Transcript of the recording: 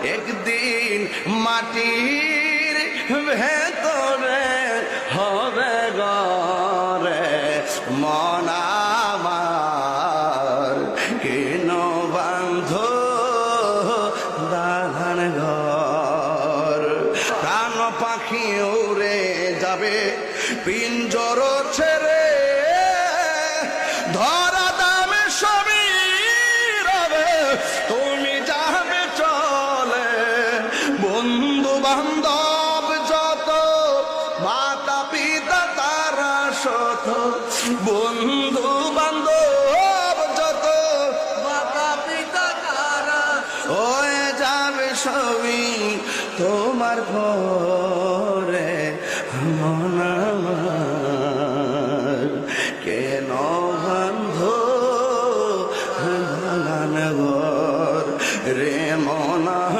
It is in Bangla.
একদিন মাটির ভেতরে হবে ঘরে মন আমার কেন বান্ধ দালান ঘর প্রাণ পাখি উড়ে যাবে পিঞ্জর ছেড়ে ধরা দামে সবই রবে তুমি যাবে চলে বন্ধু বান্ধব যত মাতা পিতা তারা শত বন্ধু বান্ধব যত মাতা পিতা তারা হয়ে যাবে সবই তোমার ঘরে মন আমার